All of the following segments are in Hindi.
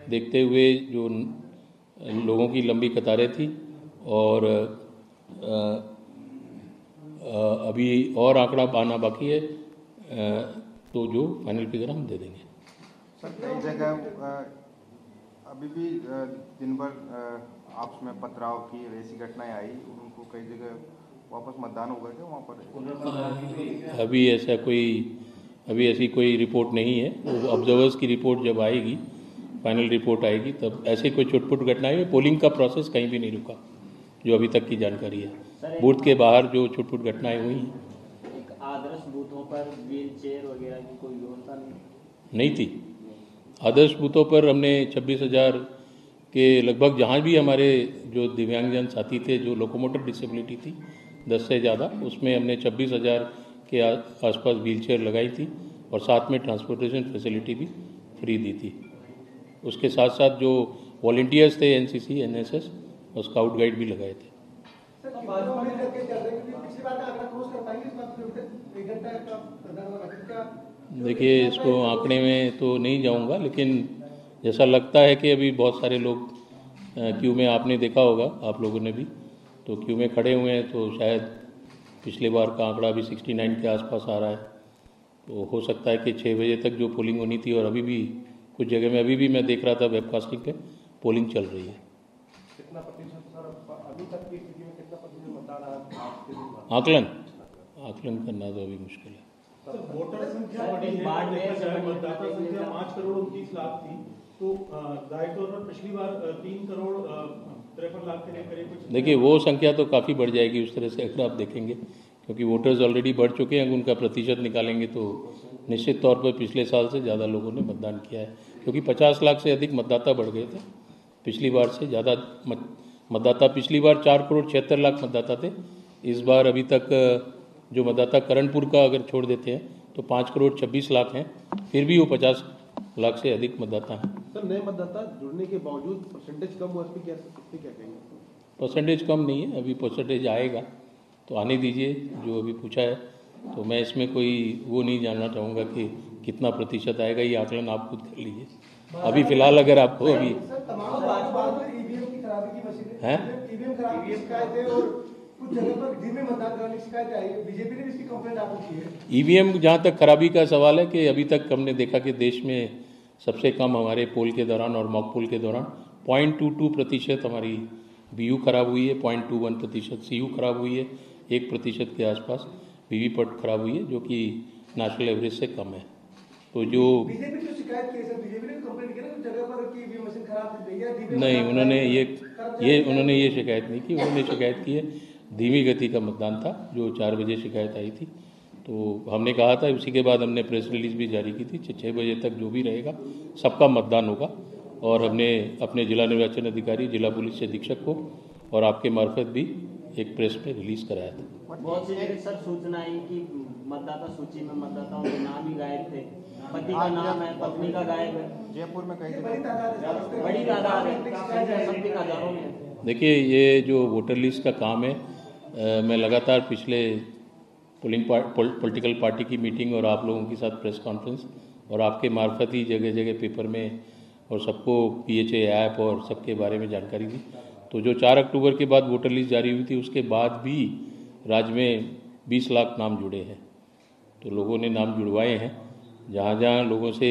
देखते हुए जो लोगों की लंबी कतारें थी और अभी और आंकड़ा आना बाकी है, तो जो फाइनल फिगर हम दे देंगे। सर कई जगह अभी भी दिन भर आपस में पथराव की ऐसी घटनाएं आई, उनको कई जगह वापस मतदान होगा क्या वहाँ पर? अभी ऐसी कोई रिपोर्ट नहीं है। वो ऑब्जर्वर्स की रिपोर्ट जब आएगी, फाइनल रिपोर्ट आएगी, तब ऐसी कोई छुटपुट घटनाएं, पोलिंग का प्रोसेस कहीं भी नहीं रुका जो अभी तक की जानकारी है। बूथ के बाहर जो छुटपुट घटनाएं हुई हैं, एक आदर्श बूथों पर व्हील चेयर वगैरह की कोई व्यवस्था नहीं थी। आदर्श बूथों पर हमने 26,000 के लगभग, जहाँ भी हमारे जो दिव्यांगजन साथी थे जो लोकोमोटर डिसेबिलिटी थी 10 से ज़्यादा, उसमें हमने 26,000 के आसपास व्हील चेयर लगाई थी और साथ में ट्रांसपोर्टेशन फैसिलिटी भी फ्री दी थी। उसके साथ साथ जो वॉलंटियर्स थे एनसीसी, एनएसएस और स्काउट गाइड भी लगाए थे। देखिए, इसको आंकड़े में तो नहीं जाऊंगा, लेकिन जैसा लगता है कि अभी बहुत सारे लोग क्यू में, आपने देखा होगा आप लोगों ने भी, तो क्यू में खड़े हुए हैं, तो शायद पिछले बार का आंकड़ा भी 69 के आसपास आ रहा है। तो हो सकता है कि 6 बजे तक जो पोलिंग होनी थी, और अभी भी कुछ जगह में, अभी भी मैं देख रहा था वेबकास्टिंग पे, पोलिंग चल रही है। कितना प्रतिशत सर अभी तक की स्थिति में कितना प्रतिशत मतदान आकलन करना तो अभी मुश्किल है। वोटर संख्या बड़ी है, मतदाता संख्या 5 करोड़ 29 लाख थी, तो जाहिर तौर पर पिछली बार 3 करोड़ 53 लाख के करीब। देखिए, वो संख्या तो काफ़ी बढ़ जाएगी उस तरह से अगर आप देखेंगे, क्योंकि वोटर्स ऑलरेडी बढ़ चुके हैं। उनका प्रतिशत निकालेंगे तो निश्चित तौर पर पिछले साल से ज़्यादा लोगों ने मतदान किया है, क्योंकि 50 लाख से अधिक मतदाता बढ़ गए थे। पिछली बार से ज़्यादा मतदाता, पिछली बार 4 करोड़ 76 लाख मतदाता थे। इस बार अभी तक जो मतदाता करणपुर का अगर छोड़ देते हैं तो 5 करोड़ 26 लाख हैं, फिर भी वो 50 लाख से अधिक मतदाता हैं। सर, नए मतदाता जुड़ने के बावजूद परसेंटेज कम हुआ, इस पर क्या कहेंगे? परसेंटेज कम नहीं है, अभी परसेंटेज आएगा तो आने दीजिए। जो अभी पूछा है, तो मैं इसमें कोई वो नहीं जानना चाहूँगा कि कितना प्रतिशत आएगा, ये आकलन आप खुद कर लीजिए। अभी फिलहाल अगर आपको अभी हैं, ईवीएम जहाँ तक खराबी का सवाल है, कि अभी तक हमने देखा कि देश में सबसे कम हमारे पोल के दौरान और मॉक पोल के दौरान 0.22% हमारी बीयू खराब हुई है, 0.21% सीयू खराब हुई है, 1% के आसपास वीवीपैट खराब हुई है, जो कि नेशनल एवरेज से कम है। तो जो नहीं, उन्होंने ये शिकायत नहीं की। उन्होंने शिकायत की है धीमी गति का मतदान था, जो 4 बजे शिकायत आई थी। तो हमने कहा था, उसी के बाद हमने प्रेस रिलीज भी जारी की थी, 6 बजे तक जो भी रहेगा सबका मतदान होगा। और हमने अपने जिला निर्वाचन अधिकारी, जिला पुलिस अधीक्षक को और आपके मार्फत भी एक प्रेस में रिलीज कराया था। बहुत सी जगह सर सूचना आई कि मतदाता सूची में मतदाताओं के नाम ही गायब थे, पति का नाम है, पत्नी का गायब है। जयपुर में कई बड़ी तादाद है। देखिए, ये जो वोटर लिस्ट का काम है, मैं लगातार पिछले पॉलिटिकल पार्टी की मीटिंग और आप लोगों के साथ प्रेस कॉन्फ्रेंस और आपके मार्फत ही जगह जगह पेपर में और सबको PHA ऐप और सबके बारे में जानकारी दी। तो जो 4 अक्टूबर के बाद वोटर लिस्ट जारी हुई थी, उसके बाद भी राज्य में 20 लाख नाम जुड़े हैं। तो लोगों ने नाम जुड़वाए हैं। जहाँ जहाँ लोगों से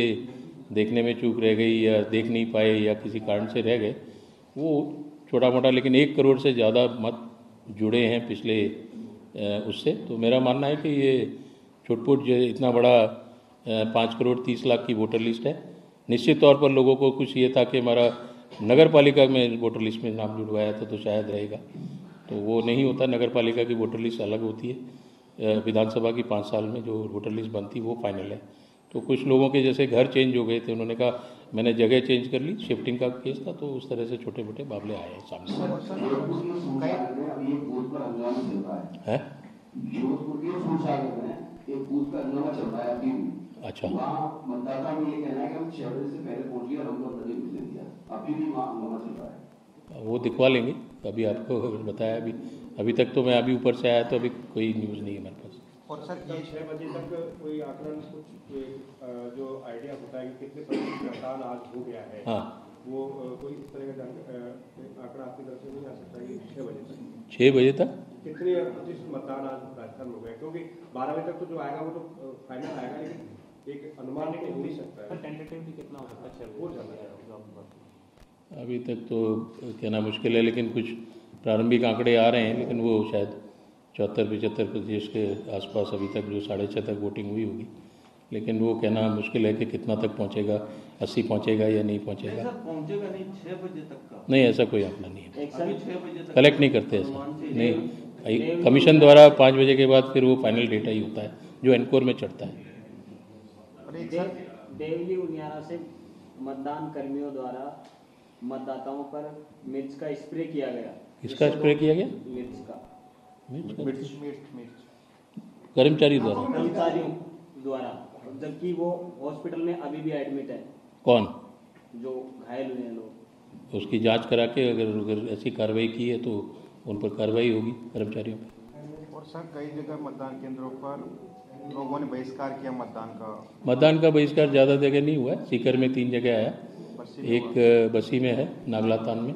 देखने में चूक रह गई या देख नहीं पाए या किसी कारण से रह गए, वो छोटा मोटा, लेकिन 1 करोड़ से ज़्यादा मत जुड़े हैं पिछले उससे। तो मेरा मानना है कि ये छुटपुट जो इतना बड़ा 5 करोड़ 30 लाख की वोटर लिस्ट है, निश्चित तौर पर लोगों को कुछ ये था कि हमारा नगर पालिका में वोटर लिस्ट में नाम जुड़वाया था तो शायद रहेगा, तो वो नहीं होता। नगर पालिका की वोटर लिस्ट अलग होती है, विधानसभा की 5 साल में जो वोटर लिस्ट बनती वो फाइनल है। तो कुछ लोगों के जैसे घर चेंज हो गए थे, उन्होंने कहा मैंने जगह चेंज कर ली, शिफ्टिंग का केस था, तो उस तरह से छोटे मोटे मामले आए हैं सामने। अच्छा, मतदाता में ये कहना है कि हम 6 बजे से पहले पहुंच गए और हमको अंदर नहीं घुसने दिया, अभी भी वहाँ हंगामा चल रहा है। वो दिखवा लेंगे, अभी आपको बताया। अभी तक तो मैं अभी ऊपर से आया, तो अभी कोई न्यूज़ नहीं है हमारे पास। और सर, ये 6 बजे तक कोई आकलन, कुछ जो आइडिया होता है कि कितने प्रतिशत मतदान आज हो गया है? हाँ, वो कोई इस तरह का आंकड़ा आपकी तरफ से नहीं आ सकता है 6 बजे तक? 6 बजे तक कितने प्रतिशत मतदान आज राजस्थान में हो गए? क्योंकि 12 बजे तक तो जो आएगा वो तो फाइनल आएगा, लेकिन एक अनुमान तो हो नहीं सकता है। टेंटेटिवली कितना हो सकता है? वो जानना है। अभी तक तो कहना मुश्किल है, लेकिन कुछ प्रारंभिक आंकड़े आ रहे हैं, लेकिन वो शायद 74-75% के आसपास अभी तक जो 6:30 तक वोटिंग हुई होगी, लेकिन वो कहना मुश्किल है कि कितना तक पहुंचेगा, 80 पहुंचेगा या नहीं पहुंचेगा। पहुंचेगा नहीं 6 बजे तक का? नहीं, ऐसा कोई आंकड़ा नहीं है, अभी 6 बजे तक कलेक्ट नहीं करते ऐसा नहीं। कमीशन द्वारा 5 बजे के बाद फिर वो फाइनल डेटा ही होता है जो एनकोर में चढ़ता है। देवली उनियारा से मतदान कर्मियों द्वारा मतदाताओं पर मिर्च का स्प्रे किया गया। किसका स्प्रे किया गया? मिर्च कर्मचारियों द्वारा, जबकि वो हॉस्पिटल में अभी भी एडमिट है। कौन? जो घायल हुए हैं लोग। उसकी जांच करा के अगर ऐसी कार्रवाई की है तो उन पर कार्रवाई होगी कर्मचारियों पर। और सर कई जगह मतदान केंद्रों पर लोगों ने बहिष्कार किया मतदान का बहिष्कार ज़्यादा जगह नहीं हुआ है। सीकर में 3 जगह आया, एक बसी में है, नागलातान में,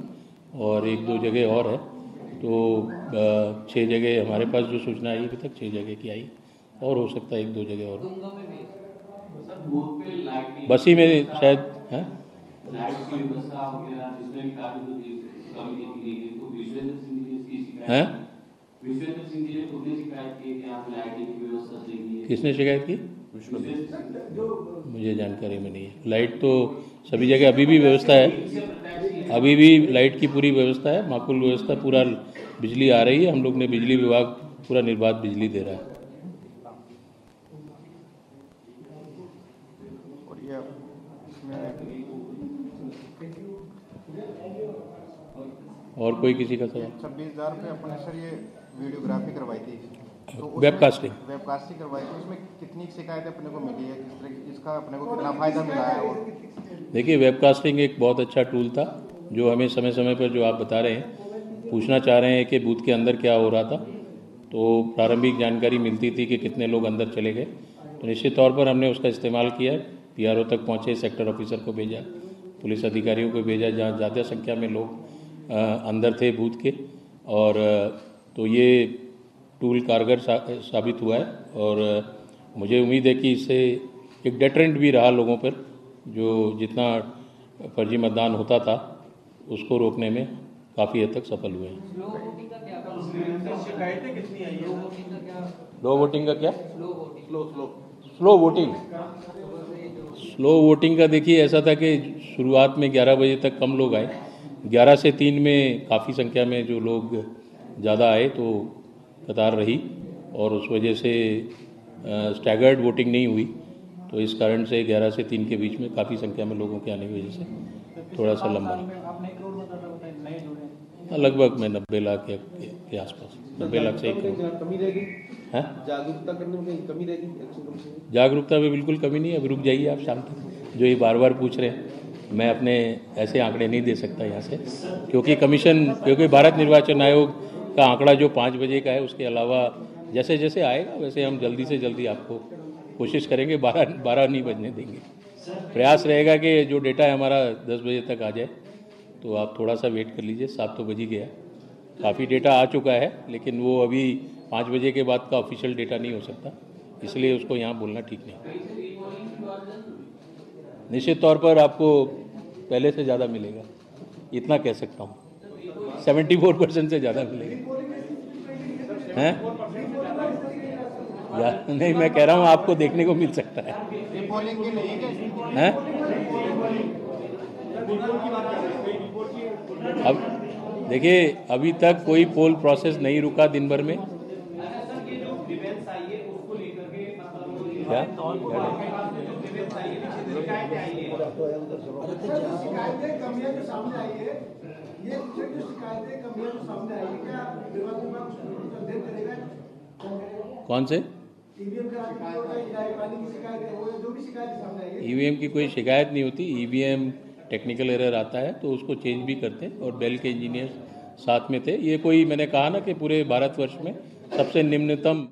और 1-2 जगह और है। तो 6 जगह हमारे पास जो सूचना आई अभी तक 6 जगह की आई, और हो सकता है 1-2 जगह और। बसी में शायद है। किसने शिकायत की? मुझे जानकारी में नहीं है। लाइट तो सभी जगह अभी भी व्यवस्था है, अभी भी लाइट की पूरी व्यवस्था है, माकूल व्यवस्था, पूरा बिजली आ रही है। हम लोग ने बिजली विभाग पूरा निर्बाध बिजली दे रहा है। और ये और कोई किसी का सवाल? 26,000 रुपये अपने सर ये वीडियोग्राफी करवाई थी, तो वेबकास्टिंग करवाई थी, उसमें कितनी शिकायतें अपने को मिली है, किस तरह की, इसका अपने को कितना फायदा मिला है? और देखिए, वेबकास्टिंग एक बहुत अच्छा टूल था जो हमें समय समय पर, जो आप बता रहे हैं, पूछना चाह रहे हैं कि बूथ के अंदर क्या हो रहा था, तो प्रारंभिक जानकारी मिलती थी कि कितने लोग अंदर चले गए। तो निश्चित तौर पर हमने उसका इस्तेमाल किया, PRO तक पहुँचे, सेक्टर ऑफिसर को भेजा, पुलिस अधिकारियों को भेजा, जहाँ ज़्यादा संख्या में लोग अंदर थे बूथ के, और तो ये टूल कारगर साबित हुआ है। और मुझे उम्मीद है कि इससे एक डेटरेंट भी रहा लोगों पर, जो जितना फर्जी मतदान होता था उसको रोकने में काफ़ी हद तक सफल हुए हैं। शिकायतें कितनी आई है? लो वोटिंग का क्या? स्लो वोटिंग का देखिए, ऐसा था कि शुरुआत में 11 बजे तक कम लोग आए, 11 से 3 में काफ़ी संख्या में जो लोग ज़्यादा आए, तो कतार रही, और उस वजह से स्टैगर्ड वोटिंग नहीं हुई। तो इस कारण से 11 से 3 के बीच में काफ़ी संख्या में लोगों के आने की वजह से थोड़ा सा लंबा, लगभग में 90 लाख के आसपास, 90 लाख से कमी रहेगी है। जागरूकता करने में कहीं कमी रहेगी इलेक्शन कमीशन में? जागरूकता में बिल्कुल कमी नहीं है। अब रुक जाइए आप शाम तक, जो ये बार बार पूछ रहे हैं। मैं अपने ऐसे आंकड़े नहीं दे सकता यहाँ से, क्योंकि भारत निर्वाचन आयोग का आंकड़ा जो 5 बजे का है, उसके अलावा जैसे जैसे आएगा वैसे हम जल्दी से जल्दी आपको कोशिश करेंगे, 12 नहीं बजने देंगे। प्रयास रहेगा कि जो डेटा है हमारा 10 बजे तक आ जाए, तो आप थोड़ा सा वेट कर लीजिए। 7 तो बज ही गया, काफ़ी डेटा आ चुका है, लेकिन वो अभी 5 बजे के बाद का ऑफिशियल डेटा नहीं हो सकता, इसलिए उसको यहाँ बोलना ठीक नहीं। निश्चित तौर पर आपको पहले से ज़्यादा मिलेगा, इतना कह सकता हूँ। 74% से ज़्यादा मिलेगा, हैं? या नहीं, मैं कह रहा हूँ आपको देखने को मिल सकता है, हैं? अब देखिए, अभी तक कोई पोल प्रोसेस नहीं रुका दिन भर में। क्या कौन से? ईवीएम की कोई शिकायत नहीं होती। ईवीएम टेक्निकल एरर आता है तो उसको चेंज भी करते हैं, और बेल के इंजीनियर साथ में थे। ये कोई, मैंने कहा ना कि पूरे भारतवर्ष में सबसे निम्नतम